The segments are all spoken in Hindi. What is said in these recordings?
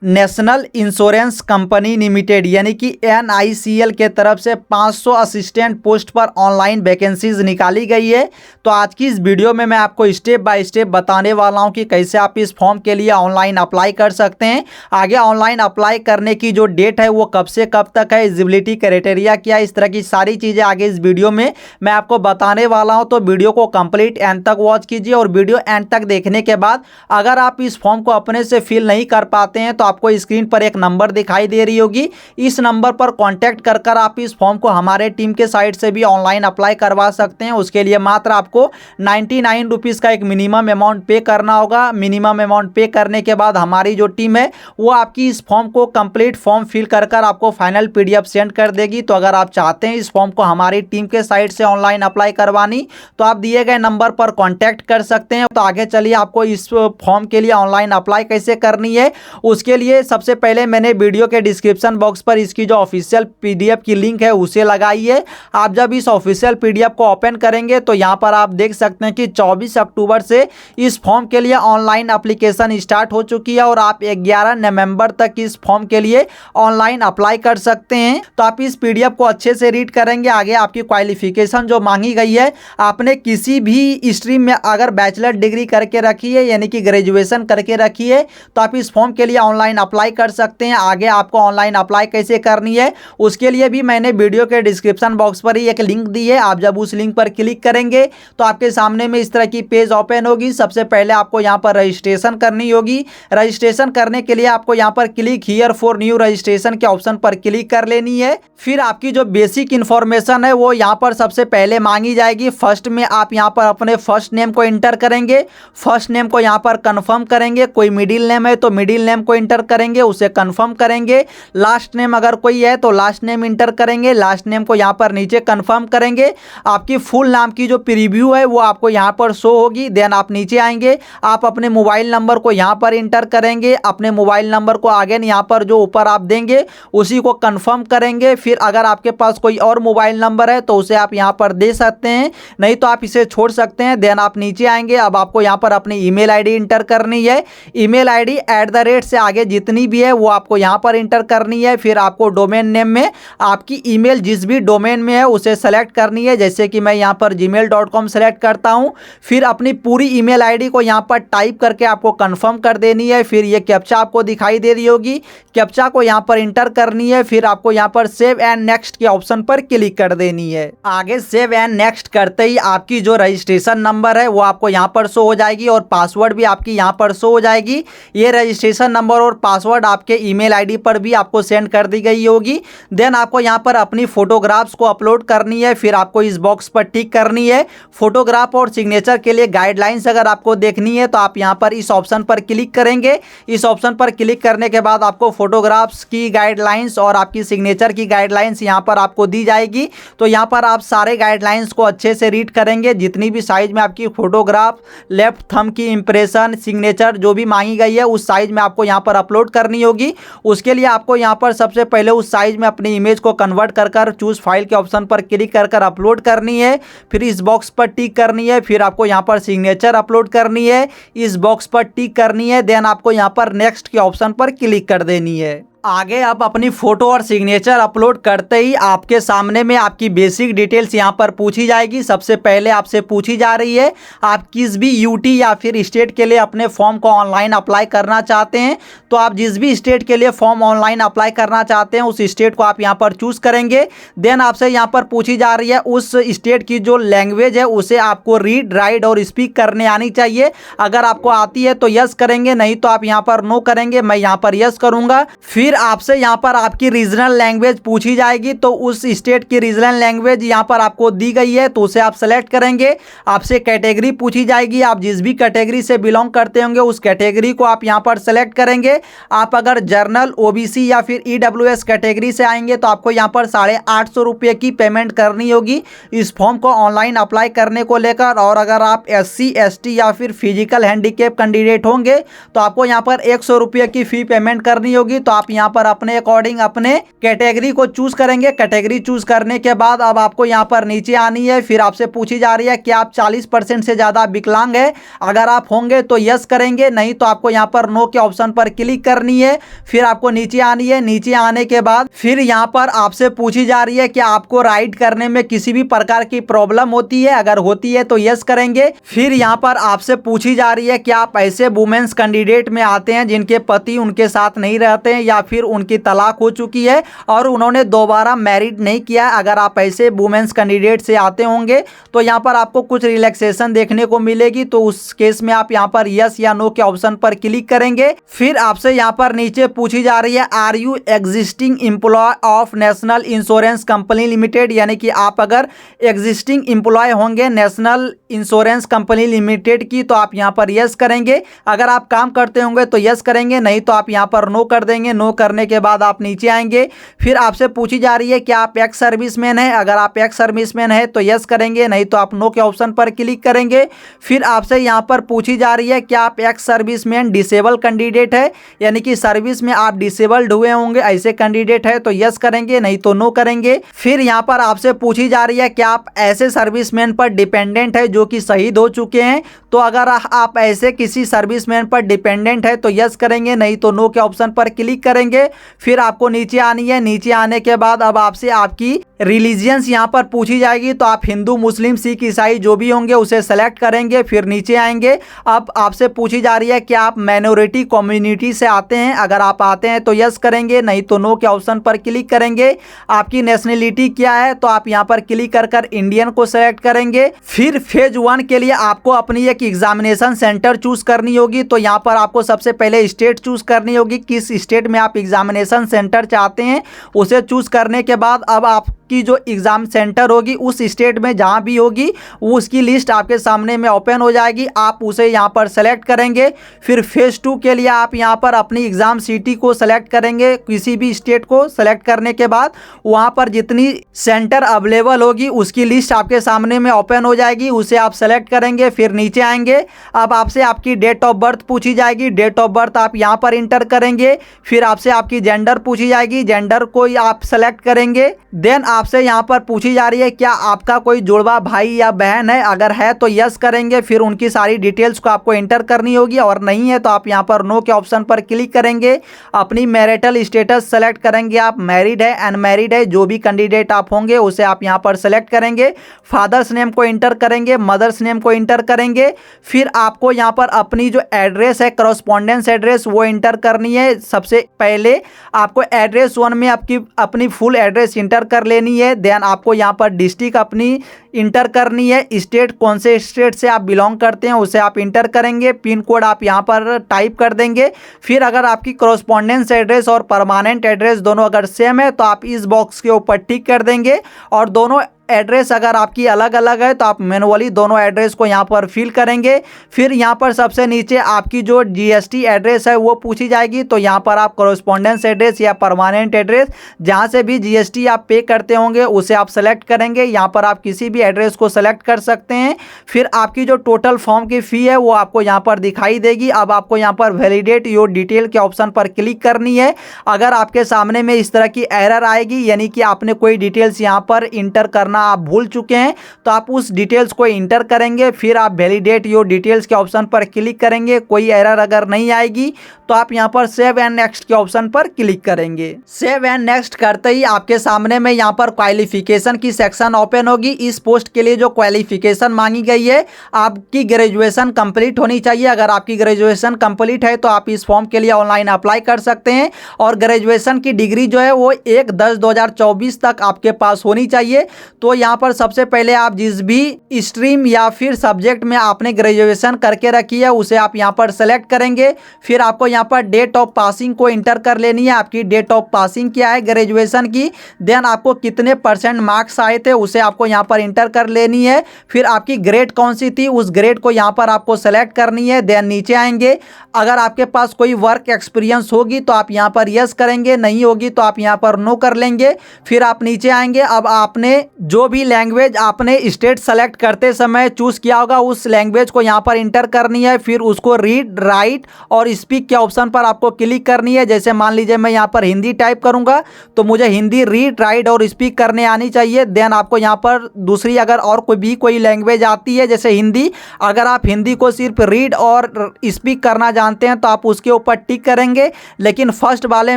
नेशनल इंश्योरेंस कंपनी लिमिटेड यानी कि NICL के तरफ से 500 असिस्टेंट पोस्ट पर ऑनलाइन वैकेंसीज निकाली गई है। तो आज की इस वीडियो में मैं आपको स्टेप बाय स्टेप बताने वाला हूं कि कैसे आप इस फॉर्म के लिए ऑनलाइन अप्लाई कर सकते हैं। आगे ऑनलाइन अप्लाई करने की जो डेट है वो कब से कब तक है, एलिजिबिलिटी क्राइटेरिया क्या है, इस तरह की सारी चीज़ें आगे इस वीडियो में मैं आपको बताने वाला हूँ। तो वीडियो को कंप्लीट एंड तक वॉच कीजिए और वीडियो एंड तक देखने के बाद अगर आप इस फॉर्म को अपने से फिल नहीं कर पाते हैं तो आपको स्क्रीन पर एक नंबर दिखाई दे रही होगी, इस नंबर पर कांटेक्ट कर आप इस फॉर्म को हमारे टीम के साइट से भी ऑनलाइन अप्लाई करवा सकते हैं। उसके लिए मात्र आपको 99 रुपीज़ का एक मिनिमम अमाउंट पे करना होगा। मिनिमम अमाउंट पे करने के बाद हमारी जो टीम है वो आपकी इस फॉर्म को कंप्लीट फॉर्म फिल कर आपको फाइनल PDF सेंड कर देगी। तो अगर आप चाहते हैं इस फॉर्म को हमारी टीम के साइट से ऑनलाइन अप्लाई करवानी तो आप दिए गए नंबर पर कॉन्टैक्ट कर सकते हैं। तो आगे चलिए आपको इस फॉर्म के लिए ऑनलाइन अप्लाई कैसे करनी है उसके लिए सबसे पहले मैंने वीडियो के डिस्क्रिप्शन बॉक्स पर इसकी जो ऑफिशियल PDF की लिंक है उसे लगाई है। आप जब इस ऑफिशियल PDF को ओपन करेंगे तो यहाँ पर आप देख सकते हैं कि 24 अक्टूबर से इस फॉर्म के लिए ऑनलाइन एप्लीकेशन स्टार्ट हो चुकी है और आप 11 नवंबर तक इस फॉर्म के लिए ऑनलाइन अप्लाई कर सकते हैं। तो आप इस PDF को अच्छे से रीड करेंगे। आगे आपकी क्वालिफिकेशन जो मांगी गई है, आपने किसी भी स्ट्रीम में अगर बैचलर डिग्री करके रखी है यानी कि ग्रेजुएशन करके रखी है तो आप इस फॉर्म के लिए ऑनलाइन अप्लाई कर सकते हैं। आगे आपको ऑनलाइन अप्लाई कैसे करनी है उसके लिए भी मैंने वीडियो के डिस्क्रिप्शन बॉक्स पर ही एक लिंक दी है। आप जब उस लिंक पर क्लिक करेंगे तो आपके सामने में इस तरह की पेज ओपन होगी। सबसे पहले आपको यहाँ पर रजिस्ट्रेशन करनी होगी। रजिस्ट्रेशन करने के लिए आपको यहाँ पर click here for new registration के ऑप्शन पर क्लिक कर लेनी है। फिर आपकी जो बेसिक इंफॉर्मेशन है वो यहाँ पर सबसे पहले मांगी जाएगी। फर्स्ट में आप यहाँ पर अपने फर्स्ट नेम को इंटर करेंगे। फर्स्ट नेम को यहाँ पर कंफर्म करेंगे। कोई मिडिल नेम है तो मिडिल नेम को इंटर करेंगे, उसे कंफर्म करेंगे। लास्ट नेम अगर कोई है तो लास्ट नेम इंटर करेंगे। लास्ट नेम को यहाँ पर नीचे कंफर्म करेंगे। आपकी फुल नाम की जो प्रीव्यू है वो आपको यहाँ पर शो होगी। देन आप नीचे आएंगे, आप अपने मोबाइल नंबर को यहाँ पर इंटर करेंगे। अपने मोबाइल नंबर को आगे यहाँ पर जो ऊपर आप देंगे उसी को कंफर्म करेंगे। फिर अगर आपके पास कोई और मोबाइल नंबर है तो उसे आप यहाँ पर दे सकते हैं, नहीं तो आप इसे छोड़ सकते हैं। देन आप नीचे आएंगे, अब आपको यहाँ पर अपनी ईमेल आईडी इंटर करनी है। ईमेल आईडी @ से आगे जितनी भी है वो आपको यहाँ पर इंटर करनी है। फिर आपको डोमेन नेम में आपकी ईमेल जिस भी डोमेन में है उसे सेलेक्ट करनी है। जैसे कि मैं यहाँ पर gmail.com सेलेक्ट करता हूँ। फिर अपनी पूरी ईमेल आईडी को यहाँ पर टाइप करके आपको कंफर्म कर देनी है। फिर ये कैप्चा आपको दिखाई दे रही होगी, कैप्चा को यहाँ पर इंटर करनी है। फिर आपको यहाँ पर सेव एंड नेक्स्ट के ऑप्शन पर क्लिक कर देनी है। आगे सेव एंड नेक्स्ट करते ही आपकी जो रजिस्ट्रेशन नंबर है वो आपको यहाँ पर शो हो जाएगी और पासवर्ड भी आपकी यहाँ पर शो हो जाएगी। ये रजिस्ट्रेशन नंबर और पासवर्ड आपके ईमेल आईडी पर भी आपको सेंड कर दी गई होगी। देन आपको यहाँ पर अपनी फोटोग्राफ्स को अपलोड करनी है। फिर आपको इस बॉक्स पर टिक करनी है। फोटोग्राफ और सिग्नेचर के लिए गाइडलाइंस अगर आपको देखनी है तो आप यहाँ पर इस ऑप्शन पर क्लिक करेंगे। इस ऑप्शन पर क्लिक करने के बाद आपको फोटोग्राफ्स की गाइडलाइंस और आपकी सिग्नेचर की गाइडलाइंस यहाँ पर आपको दी जाएगी। तो यहाँ पर आप सारे गाइडलाइंस को अच्छे से रीड करेंगे। जितनी भी साइज में आपकी फोटोग्राफ, लेफ्ट थंब की इंप्रेशन, सिग्नेचर जो भी मांगी गई है उस साइज में आपको यहाँ पर अपलोड करनी होगी। उसके लिए आपको यहाँ पर सबसे पहले उस साइज में अपनी इमेज को कन्वर्ट कर चूज फाइल के ऑप्शन पर क्लिक कर अपलोड करनी है। फिर इस बॉक्स पर टिक करनी है। फिर आपको यहाँ पर सिग्नेचर अपलोड करनी है, इस बॉक्स पर टिक करनी है। देन आपको यहाँ पर नेक्स्ट के ऑप्शन पर क्लिक कर देनी है। आगे आप अपनी फोटो और सिग्नेचर अपलोड करते ही आपके सामने में आपकी बेसिक डिटेल्स यहाँ पर पूछी जाएगी। सबसे पहले आपसे पूछी जा रही है आप किस भी यूटी या फिर स्टेट के लिए अपने फॉर्म को ऑनलाइन अप्लाई करना चाहते हैं। तो आप जिस भी स्टेट के लिए फॉर्म ऑनलाइन अप्लाई करना चाहते हैं उस स्टेट को आप यहाँ पर चूज करेंगे। देन आपसे यहाँ पर पूछी जा रही है उस स्टेट की जो लैंग्वेज है उसे आपको रीड, राइट और स्पीक करने आनी चाहिए। अगर आपको आती है तो यस करेंगे, नहीं तो आप यहाँ पर नो करेंगे। मैं यहाँ पर यस करूँगा। फिर आपसे यहाँ पर आपकी रीजनल लैंग्वेज पूछी जाएगी। तो उस स्टेट की रीजनल लैंग्वेज यहाँ पर आपको दी गई है तो उसे आप सेलेक्ट करेंगे। आपसे कैटेगरी पूछी जाएगी, आप जिस भी कैटेगरी से बिलोंग करते होंगे उस कैटेगरी को आप यहाँ पर सेलेक्ट करेंगे। आप अगर जर्नल, OBC या फिर EWS कैटेगरी से आएंगे तो आपको यहाँ पर 850 रुपये की पेमेंट करनी होगी इस फॉर्म को ऑनलाइन अप्लाई करने को लेकर। और अगर आप SC, ST या फिर फिजिकल हैंडीकेप कैंडिडेट होंगे तो आपको यहाँ पर 100 रुपये की फ़ी पेमेंट करनी होगी। तो आप यहाँ पर अपने अकॉर्डिंग अपने कैटेगरी को चूज करेंगे। कैटेगरी चूज करने के बाद अब आपको यहाँ पर नीचे आनी है। फिर आपसे पूछी जा रही है कि आप 40% से ज्यादा विकलांग है, अगर आप होंगे तो यस करेंगे, नहीं तो आपको यहाँ पर नो के ऑप्शन पर क्लिक करनी है। फिर आपको नीचे आनी है। नीचे आने के बाद फिर यहाँ पर आपसे पूछी जा रही है कि आपको राइड करने में किसी भी प्रकार की प्रॉब्लम होती है, अगर होती है तो यस करेंगे। फिर यहाँ पर आपसे पूछी जा रही है कि आप ऐसे वुमेन्स कैंडिडेट में आते हैं जिनके पति उनके साथ नहीं रहते हैं या फिर उनकी तलाक हो चुकी है और उन्होंने दोबारा मैरिड नहीं किया। अगर आप ऐसे वुमेन्स कैंडिडेट से आते होंगे तो यहाँ पर आपको कुछ रिलैक्सेशन देखने को मिलेगी, तो उस केस में आप यहाँ पर यस या नो के ऑप्शन पर क्लिक करेंगे। फिर आपसे यहाँ पर नीचे पूछी जा रही है are you existing employee of national insurance company limited, यानी कि आप अगर एग्जिस्टिंग एम्प्लॉय होंगे नेशनल इंश्योरेंस कंपनी लिमिटेड की तो आप यहाँ पर यस करेंगे। अगर आप काम करते होंगे तो यस करेंगे, नहीं तो आप यहाँ पर नो कर देंगे। नो करने के बाद आप नीचे आएंगे। फिर आपसे पूछी जा रही है कि आप एक्स सर्विसमैन है, अगर आप एक्स सर्विसमैन है तो यस करेंगे, नहीं तो आप नो के ऑप्शन पर क्लिक करेंगे। फिर आपसे यहाँ पर पूछी जा रही है कि आप एक्स सर्विसमैन डिसेबल कैंडिडेट है, यानी कि सर्विस में आप डिसेबल्ड हुए होंगे, ऐसे कैंडिडेट है तो यस करेंगे, नहीं तो नो करेंगे। फिर यहाँ पर आपसे पूछी जा रही है कि आप ऐसे सर्विसमैन पर डिपेंडेंट है जो कि शहीद हो चुके हैं, तो अगर आप ऐसे किसी सर्विसमैन पर डिपेंडेंट है तो यस करेंगे, नहीं तो नो के ऑप्शन पर क्लिक करेंगे। फिर आपको नीचे आनी है। नीचे आने के बाद अब आपसे आपकी रिलीजियंस यहाँ पर पूछी जाएगी, तो आप हिंदू मुस्लिम सिख ईसाई जो भी होंगे उसे सेलेक्ट करेंगे। फिर नीचे आएंगे। अब आपसे पूछी जा रही है कि आप माइनॉरिटी कम्युनिटी से आते हैं, अगर आप आते हैं तो यस करेंगे, नहीं तो नो के ऑप्शन पर क्लिक करेंगे। आपकी नेशनलिटी क्या है तो आप यहाँ पर क्लिक कर इंडियन को सेलेक्ट करेंगे। फिर फेज 1 के लिए आपको अपनी एक एग्जामिनेशन सेंटर चूज करनी होगी, तो यहाँ पर आपको सबसे पहले स्टेट चूज करनी होगी, किस स्टेट में आप एग्जामिनेशन सेंटर चाहते हैं उसे चूज करने के बाद अब आपकी जो एग्जाम सेंटर होगी उस स्टेट में जहां भी होगी उसकी लिस्ट आपके सामने में ओपन हो जाएगी, आप उसे यहां पर सेलेक्ट करेंगे। फिर फेज 2 के लिए आप यहां पर अपनी एग्जाम सिटी को सेलेक्ट करेंगे, किसी भी स्टेट को सेलेक्ट करने के बाद वहां पर जितनी सेंटर अवेलेबल होगी उसकी लिस्ट आपके सामने में ओपन हो जाएगी, उसे आप सेलेक्ट करेंगे। फिर नीचे आएंगे। अब आपसे आपकी डेट ऑफ बर्थ पूछी जाएगी, डेट ऑफ बर्थ आप यहां पर इंटर करेंगे। फिर आपसे आपकी जेंडर पूछी जाएगी, जेंडर को आप सेलेक्ट करेंगे। देन आपसे यहाँ पर पूछी जा रही है क्या आपका कोई जुड़वा भाई या बहन है, अगर है तो यस करेंगे। फिर उनकी सारी डिटेल्स को आपको एंटर करनी होगी और नहीं है तो आप यहाँ पर नो के ऑप्शन पर क्लिक करेंगे। अपनी मैरिटल स्टेटस सेलेक्ट करेंगे, आप मैरिड है अनमैरिड है, जो भी कैंडिडेट आप होंगे उसे आप यहाँ पर सेलेक्ट करेंगे। फादर्स नेम को इंटर करेंगे, मदर्स नेम को इंटर करेंगे। फिर आपको यहाँ पर अपनी जो एड्रेस है करस्पॉन्डेंस एड्रेस वो इंटर करनी है। सबसे पहले आपको एड्रेस 1 में आपकी अपनी फुल एड्रेस इंटर कर लेनी है। देन आपको यहाँ पर डिस्ट्रिक्ट अपनी इंटर करनी है, स्टेट कौन से स्टेट से आप बिलोंग करते हैं उसे आप इंटर करेंगे। पिन कोड आप यहाँ पर टाइप कर देंगे। फिर अगर आपकी करस्पॉन्डेंस एड्रेस और परमानेंट एड्रेस दोनों अगर सेम है तो आप इस बॉक्स के ऊपर टिक कर देंगे, और दोनों एड्रेस अगर आपकी अलग अलग है तो आप मैनुअली दोनों एड्रेस को यहाँ पर फिल करेंगे। फिर यहाँ पर सबसे नीचे आपकी जो जीएसटी एड्रेस है वो पूछी जाएगी, तो यहाँ पर आप करस्पॉन्डेंस एड्रेस या परमानेंट एड्रेस जहाँ से भी जीएसटी आप पे करते होंगे उसे आप सेलेक्ट करेंगे। यहाँ पर आप किसी भी एड्रेस को सेलेक्ट कर सकते हैं। फिर आपकी जो टोटल फॉर्म की फ़ी है वो आपको यहाँ पर दिखाई देगी। अब आपको यहाँ पर वैलिडेट योर डिटेल के ऑप्शन पर क्लिक करनी है। अगर आपके सामने में इस तरह की एरर आएगी, यानी कि आपने कोई डिटेल्स यहाँ पर इंटर करना आप भूल चुके हैं, तो आप उस डिटेल्स को इंटर करेंगे। फिर आप वैलिडेट योर डिटेल्स के ऑप्शन पर क्लिक करेंगे। कोई एरर अगर नहीं आएगी तो आप यहां पर सेव एंड नेक्स्ट के ऑप्शन पर क्लिक करेंगे। सेव एंड नेक्स्ट करते ही आपके सामने में यहां पर क्वालिफिकेशन की सेक्शन ओपन होगी। इस पोस्ट के लिए जो क्वालिफिकेशन मांगी गई है आपकी ग्रेजुएशन कंप्लीट होनी चाहिए। अगर आपकी ग्रेजुएशन कंप्लीट है तो आप इस फॉर्म के लिए ऑनलाइन अप्लाई कर सकते हैं, और ग्रेजुएशन की डिग्री जो है वो 1/10/2024 तक आपके पास होनी चाहिए। तो यहाँ पर सबसे पहले आप जिस भी स्ट्रीम या फिर सब्जेक्ट में आपने ग्रेजुएशन करके रखी है उसे आप यहाँ पर सेलेक्ट करेंगे। फिर आपको यहाँ पर डेट ऑफ पासिंग को इंटर कर लेनी है, आपकी डेट ऑफ पासिंग क्या है ग्रेजुएशन की। देन आपको कितने % मार्क्स आए थे उसे आपको यहाँ पर इंटर कर लेनी है। फिर आपकी ग्रेड कौन सी थी उस ग्रेड को यहाँ पर आपको सेलेक्ट करनी है। देन नीचे आएंगे। अगर आपके पास कोई वर्क एक्सपीरियंस होगी तो आप यहाँ पर यस करेंगे, नहीं होगी तो आप यहाँ पर नो कर लेंगे। फिर आप नीचे आएंगे। अब आपने जो भी लैंग्वेज आपने स्टेट सेलेक्ट करते समय चूज़ किया होगा उस लैंग्वेज को यहाँ पर इंटर करनी है। फिर उसको रीड, राइट और स्पीक के ऑप्शन पर आपको क्लिक करनी है। जैसे मान लीजिए मैं यहाँ पर हिंदी टाइप करूँगा तो मुझे हिंदी रीड, राइट और स्पीक करने आनी चाहिए। देन आपको यहाँ पर दूसरी अगर और कोई लैंग्वेज आती है जैसे हिंदी, अगर आप हिंदी को सिर्फ रीड और स्पीक करना जानते हैं तो आप उसके ऊपर टिक करेंगे। लेकिन फर्स्ट वाले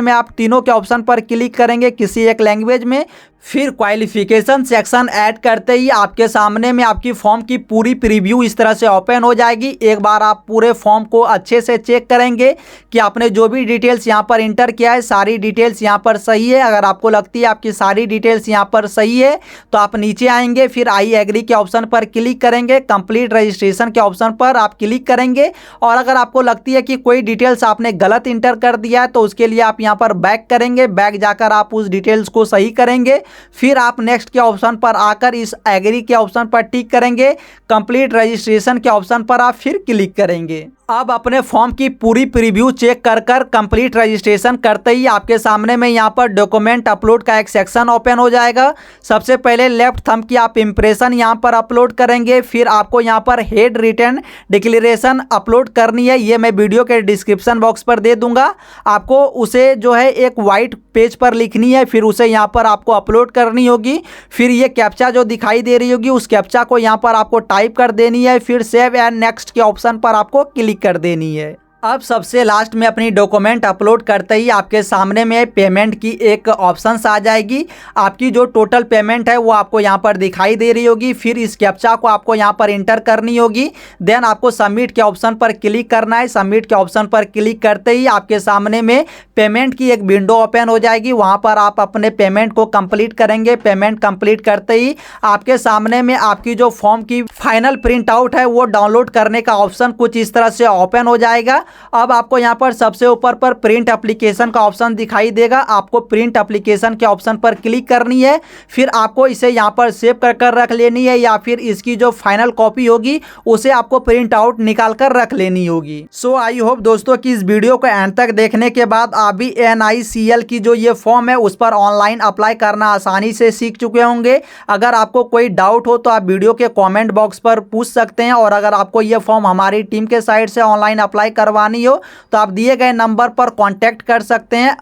में आप तीनों के ऑप्शन पर क्लिक करेंगे किसी एक लैंग्वेज में। फिर क्वालिफिकेशन सेक्शन ऐड करते ही आपके सामने में आपकी फॉर्म की पूरी प्रीव्यू इस तरह से ओपन हो जाएगी। एक बार आप पूरे फॉर्म को अच्छे से चेक करेंगे कि आपने जो भी डिटेल्स यहाँ पर इंटर किया है सारी डिटेल्स यहाँ पर सही है। अगर आपको लगती है आपकी सारी डिटेल्स यहाँ पर सही है तो आप नीचे आएंगे, फिर आई एग्री के ऑप्शन पर क्लिक करेंगे, कंप्लीट रजिस्ट्रेशन के ऑप्शन पर आप क्लिक करेंगे। और अगर आपको लगती है कि कोई डिटेल्स आपने गलत इंटर कर दिया है तो उसके लिए आप यहाँ पर बैक करेंगे, बैक जाकर आप उस डिटेल्स को सही करेंगे। फिर आप नेक्स्ट के ऑप्शन पर आकर इस एग्री के ऑप्शन पर टिक करेंगे, कंप्लीट रजिस्ट्रेशन के ऑप्शन पर आप फिर क्लिक करेंगे। अब अपने फॉर्म की पूरी प्रीव्यू चेक कर कंप्लीट रजिस्ट्रेशन करते ही आपके सामने में यहाँ पर डॉक्यूमेंट अपलोड का एक सेक्शन ओपन हो जाएगा। सबसे पहले लेफ्ट थंब की आप इंप्रेशन यहाँ पर अपलोड करेंगे। फिर आपको यहाँ पर हेड रिटर्न डिक्लेरेशन अपलोड करनी है, ये मैं वीडियो के डिस्क्रिप्शन बॉक्स पर दे दूंगा। आपको उसे जो है एक वाइट पेज पर लिखनी है, फिर उसे यहाँ पर आपको अपलोड करनी होगी। फिर ये कैप्चा जो दिखाई दे रही होगी उस कैप्चा को यहाँ पर आपको टाइप कर देनी है। फिर सेव एंड नेक्स्ट के ऑप्शन पर आपको क्लिक कर देनी है। अब सबसे लास्ट में अपनी डॉक्यूमेंट अपलोड करते ही आपके सामने में पेमेंट की एक ऑप्शंस आ जाएगी। आपकी जो टोटल पेमेंट है वो आपको यहाँ पर दिखाई दे रही होगी। फिर इस कैप्चा को आपको यहाँ पर इंटर करनी होगी। देन आपको सबमिट के ऑप्शन पर क्लिक करना है। सबमिट के ऑप्शन पर क्लिक करते ही आपके सामने में पेमेंट की एक विंडो ओपन हो जाएगी। वहाँ पर आप अपने पेमेंट को कंप्लीट करेंगे। पेमेंट कंप्लीट करते ही आपके सामने में आपकी जो फॉर्म की फाइनल प्रिंट आउट है वो डाउनलोड करने का ऑप्शन कुछ इस तरह से ओपन हो जाएगा। अब आपको यहाँ पर सबसे ऊपर पर प्रिंट एप्लीकेशन का ऑप्शन दिखाई देगा। आपको प्रिंट एप्लीकेशन के ऑप्शन पर क्लिक करनी है। फिर आपको इसे यहाँ पर सेव कर रख लेनी है या फिर इसकी जो फाइनल कॉपी होगी उसे आपको प्रिंट आउट निकाल कर रख लेनी होगी। सो आई होप दोस्तों कि इस वीडियो को एंड तक देखने के बाद आप भी NICL की जो ये फॉर्म है उस पर ऑनलाइन अप्लाई करना आसानी से सीख चुके होंगे। अगर आपको कोई डाउट हो तो आप वीडियो के कॉमेंट बॉक्स पर पूछ सकते हैं। और अगर आपको ये फॉर्म हमारी टीम के साइड से ऑनलाइन अप्लाई करवानी हो तो आप दिए गए नंबर पर कांटेक्ट कर सकते हैं।